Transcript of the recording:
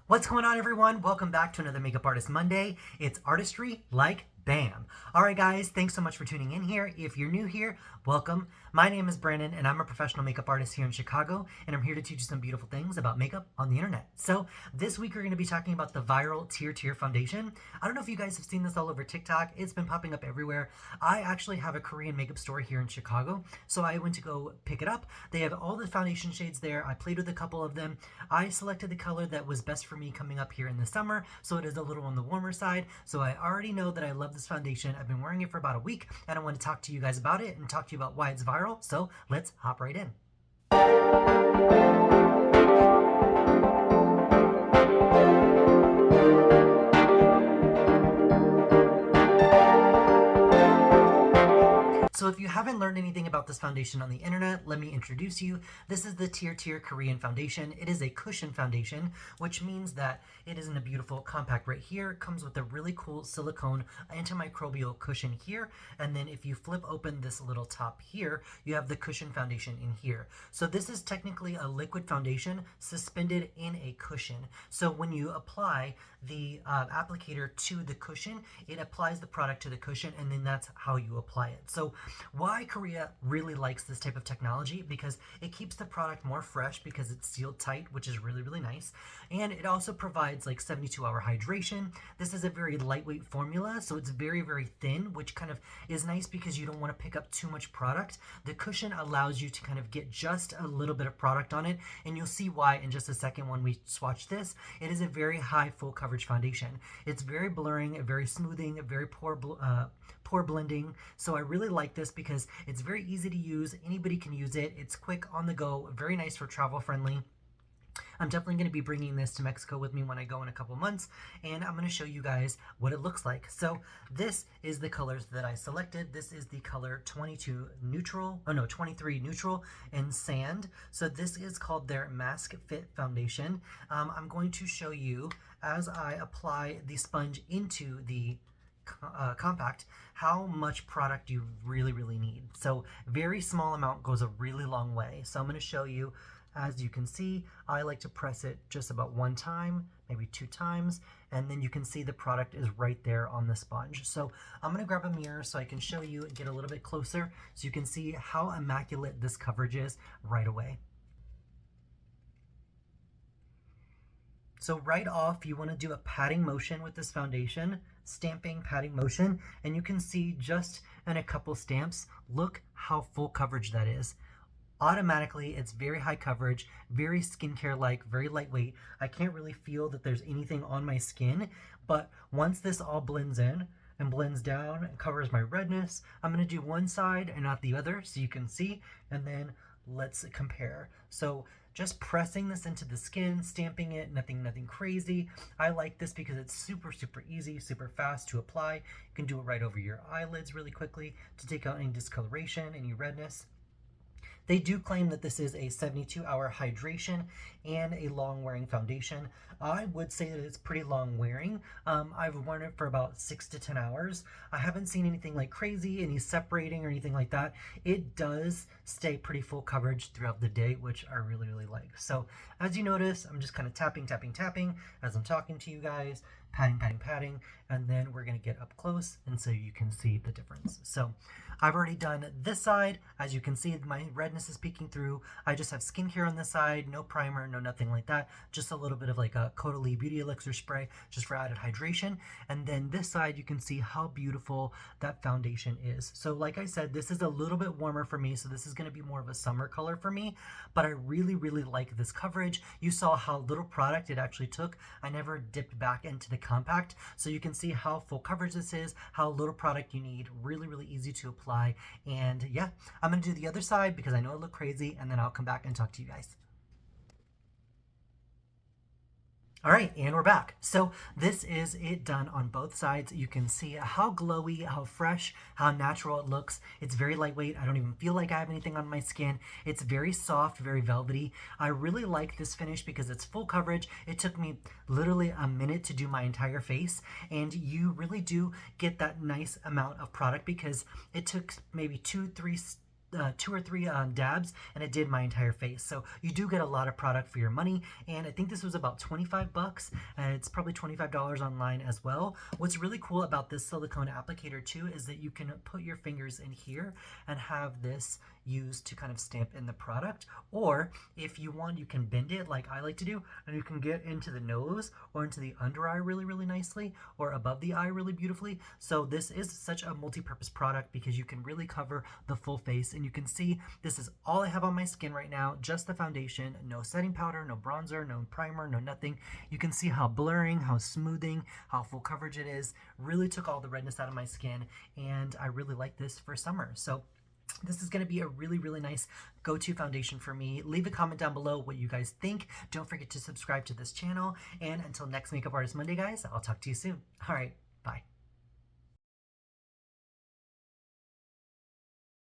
What's going on, everyone? Welcome back to another Makeup Artist Monday. It's artistry like bam. All right, guys, thanks so much for tuning in here. If you're new here, welcome. My name is Brandon, and I'm a professional makeup artist here in Chicago, and I'm here to teach you some beautiful things about makeup on the internet. So this week, we're going to be talking about the viral Tear foundation. I don't know if you guys have seen this all over TikTok. It's been popping up everywhere. I actually have a Korean makeup store here in Chicago, so I went to go pick it up. They have all the foundation shades there. I played with a couple of them. I selected the color that was best for me coming up here in the summer, so it is a little on the warmer side. So I already know that I love this foundation. I've been wearing it for about a week, and I want to talk to you guys about it and talk to you about why it's viral. So let's hop right in. So if you haven't learned anything about this foundation on the internet, let me introduce you. This is the Tear Korean foundation. It is a cushion foundation, which means that it is in a beautiful compact right here. It comes with a really cool silicone antimicrobial cushion here. And then if you flip open this little top here, you have the cushion foundation in here. So this is technically a liquid foundation suspended in a cushion. So when you apply the applicator to the cushion, it applies the product to the cushion, and then that's how you apply it. So why Korea really likes this type of technology, because it keeps the product more fresh because it's sealed tight, which is really, really nice. And it also provides like 72-hour hydration. This is a very lightweight formula, so it's very, very thin, which kind of is nice because you don't want to pick up too much product. The cushion allows you to kind of get just a little bit of product on it, and you'll see why in just a second when we swatch this. It is a very high full coverage foundation. It's very blurring, very smoothing, very poor blending. So I really like this because it's very easy to use. Anybody can use it. It's quick on the go, very nice for travel friendly. I'm definitely going to be bringing this to Mexico with me when I go in a couple months, and I'm going to show you guys what it looks like. So this is the colors that I selected. This is the color 23 neutral and sand. So this is called their Mask Fit foundation. I'm going to show you as I apply the sponge into the compact how much product you really need. So very small amount goes a really long way. So I'm going to show you. As you can see, I like to press it just about one time, maybe two times, and then you can see the product is right there on the sponge. So I'm going to grab a mirror so I can show you and get a little bit closer so you can see how immaculate this coverage is right away. So right off, you want to do a patting motion with this foundation, stamping, patting motion, and you can see just in a couple stamps, look how full coverage that is. Automatically, it's very high coverage, very skincare-like, very lightweight. I can't really feel that there's anything on my skin, but once this all blends in and blends down and covers my redness, I'm going to do one side and not the other so you can see, and then let's compare. So just pressing this into the skin, stamping it, nothing crazy. I like this because it's super easy, super fast to apply. You can do it right over your eyelids really quickly to take out any discoloration, any redness. They do claim that this is a 72-hour hydration and a long-wearing foundation. I would say that it's pretty long-wearing. I've worn it for about 6 to 10 hours. I haven't seen anything like crazy, any separating or anything like that. It does stay pretty full coverage throughout the day, which I really like. So as you notice, I'm just kind of tapping as I'm talking to you guys, patting, and then we're going to get up close and so you can see the difference. So I've already done this side. As you can see, my redness is peeking through. I just have skincare on this side, no primer, no nothing like that. Just a little bit of like a Caudalie Beauty Elixir spray just for added hydration. And then this side, you can see how beautiful that foundation is. So like I said, this is a little bit warmer for me, so this is going to be more of a summer color for me, but I really like this coverage. You saw how little product it actually took. I never dipped back into the compact, so you can see how full coverage this is, how little product you need, really easy to apply. And yeah, I'm gonna do the other side because I know it looked crazy, and then I'll come back and talk to you guys. All right, and we're back. So this is it done on both sides. You can see how glowy, how fresh, how natural it looks. It's very lightweight. I don't even feel like I have anything on my skin. It's very soft, very velvety. I really like this finish because it's full coverage. It took me literally a minute to do my entire face, and you really do get that nice amount of product because it took maybe 2-3 2 or 3 dabs, and it did my entire face. So you do get a lot of product for your money, and I think this was about 25 bucks. It's probably $25 online as well. What's really cool about this silicone applicator too is that you can put your fingers in here and have this used to kind of stamp in the product, or if you want, you can bend it like I like to do, and you can get into the nose or into the under eye really nicely, or above the eye really beautifully. So this is such a multi-purpose product because you can really cover the full face, and you can see this is all I have on my skin right now, just the foundation, no setting powder, no bronzer, no primer, no nothing. You can see how blurring, how smoothing, how full coverage it is. Really took all the redness out of my skin, and I really like this for summer. So this is going to be a really nice go-to foundation for me. Leave a comment down below what you guys think. Don't forget to subscribe to this channel. And until next Makeup Artist Monday, guys, I'll talk to you soon. All right.